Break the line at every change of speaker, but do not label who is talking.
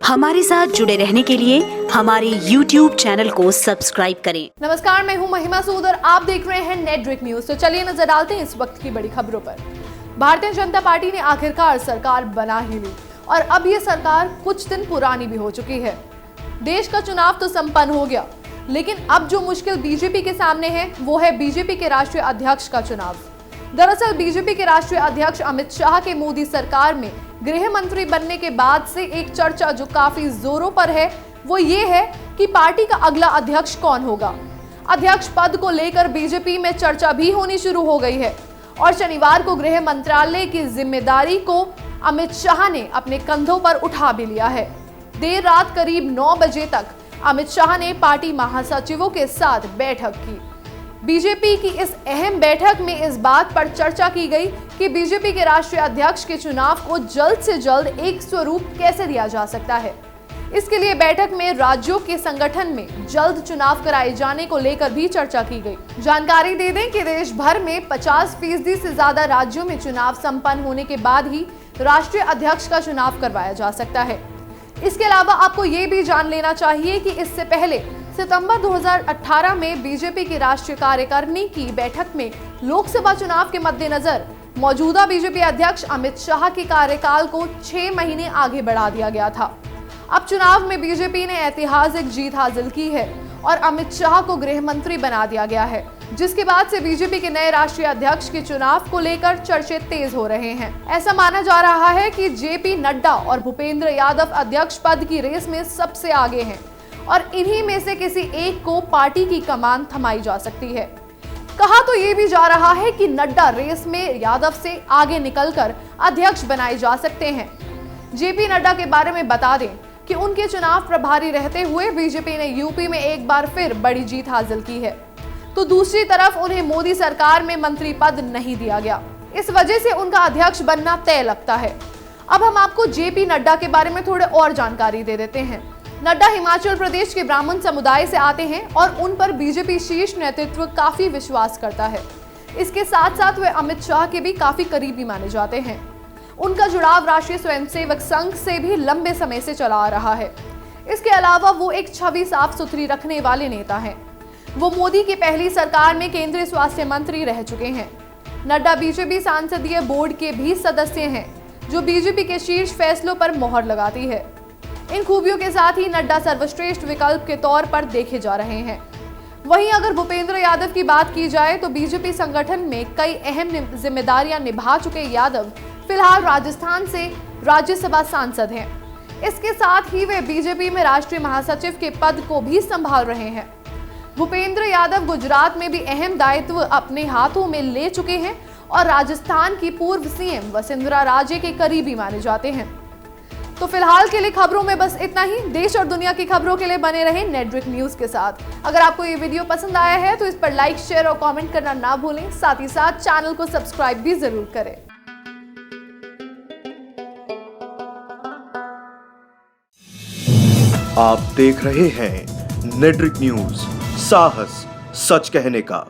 हमारे साथ जुड़े रहने के लिए हमारे YouTube चैनल को सब्सक्राइब करें।
नमस्कार, मैं हूं महिमा सूद और आप देख रहे हैं नेटड्रिक न्यूज। तो चलिए नजर डालते हैं इस वक्त की बड़ी खबरों पर। भारतीय जनता पार्टी ने आखिरकार सरकार बना ही ली और अब ये सरकार कुछ दिन पुरानी भी हो चुकी है। देश का चुनाव तो संपन्न हो गया, लेकिन अब जो मुश्किल बीजेपी के सामने है वो है बीजेपी के राष्ट्रीय अध्यक्ष का चुनाव। दरअसल बीजेपी के राष्ट्रीय अध्यक्ष अमित शाह के मोदी सरकार में गृह मंत्री बनने के बाद से एक चर्चा जो काफी जोरों पर है वो ये है कि पार्टी का अगला अध्यक्ष कौन होगा। अध्यक्ष पद को लेकर बीजेपी में चर्चा भी होनी शुरू हो गई है और शनिवार को गृह मंत्रालय की जिम्मेदारी को अमित शाह ने अपने कंधों पर उठा भी लिया है। देर रात करीब 9 बजे तक अमित शाह ने पार्टी महासचिवों के साथ बैठक की। बीजेपी की इस अहम बैठक में इस बात पर चर्चा की गई कि बीजेपी के राष्ट्रीय अध्यक्ष के चुनाव को जल्द से जल्द एक स्वरूप कैसे दिया जा सकता है। इसके लिए बैठक में राज्यों के संगठन में जल्द चुनाव कराए जाने को लेकर भी चर्चा की गई। जानकारी दे दें कि देश भर में 50% से ज्यादा राज्यों में चुनाव संपन्न होने के बाद ही राष्ट्रीय अध्यक्ष का चुनाव करवाया जा सकता है। इसके अलावा आपको ये भी जान लेना चाहिए कि इससे पहले सितंबर 2018 में बीजेपी की राष्ट्रीय कार्यकारिणी की बैठक में लोकसभा चुनाव के मद्देनजर मौजूदा बीजेपी अध्यक्ष अमित शाह के कार्यकाल को 6 महीने आगे बढ़ा दिया गया था। अब चुनाव में बीजेपी ने ऐतिहासिक जीत हासिल की है और अमित शाह को गृह मंत्री बना दिया गया है, जिसके बाद से बीजेपी के नए राष्ट्रीय अध्यक्ष के चुनाव को लेकर चर्चे तेज हो रहे हैं। ऐसा माना जा रहा है कि जेपी नड्डा और भूपेंद्र यादव अध्यक्ष पद की रेस में सबसे आगे हैं और इन्हीं में से किसी एक को पार्टी की कमान थमाई जा सकती है। कहा तो ये भी जा रहा है कि नड्डा रेस में यादव से आगे निकलकर अध्यक्ष बनाए जा सकते हैं। जेपी नड्डा के बारे में बता दें कि उनके चुनाव प्रभारी रहते हुए बीजेपी ने यूपी में एक बार फिर बड़ी जीत हासिल की है, तो दूसरी तरफ उन्हें मोदी सरकार में मंत्री पद नहीं दिया गया। इस वजह से उनका अध्यक्ष बनना तय लगता है। अब हम आपको जेपी नड्डा के बारे में थोड़े और जानकारी दे देते हैं। नड्डा हिमाचल प्रदेश के ब्राह्मण समुदाय से आते हैं और उन पर बीजेपी शीर्ष नेतृत्व काफी विश्वास करता है। इसके साथ साथ वे अमित शाह के भी काफी करीबी माने जाते हैं। उनका जुड़ाव राष्ट्रीय स्वयंसेवक संघ से भी लंबे समय से चला आ रहा है। इसके अलावा वो एक छवि साफ सुथरी रखने वाले नेता हैं। वो मोदी की पहली सरकार में केंद्रीय स्वास्थ्य मंत्री रह चुके हैं। नड्डा बीजेपी सांसदीय बोर्ड के भी सदस्य हैं, जो बीजेपी के शीर्ष फैसलों पर मोहर लगाती है। इन खूबियों के साथ ही नड्डा सर्वश्रेष्ठ विकल्प के तौर पर देखे जा रहे हैं। वहीं अगर भूपेंद्र यादव की बात की जाए तो बीजेपी संगठन में कई अहम जिम्मेदारियां निभा चुके यादव फिलहाल राजस्थान से राज्यसभा सांसद हैं। इसके साथ ही वे बीजेपी में राष्ट्रीय महासचिव के पद को भी संभाल रहे हैं। भूपेंद्र यादव गुजरात में भी अहम दायित्व अपने हाथों में ले चुके हैं और राजस्थान की पूर्व सीएम वसुंधरा राजे के करीबी माने जाते हैं। तो फिलहाल के लिए खबरों में बस इतना ही। देश और दुनिया की खबरों के लिए बने रहें नेटड्रिक न्यूज के साथ। अगर आपको ये वीडियो पसंद आया है तो इस पर लाइक, शेयर और कमेंट करना ना भूलें। साथ ही साथ चैनल को सब्सक्राइब भी जरूर करें।
आप देख रहे हैं नेटड्रिक न्यूज, साहस सच कहने का।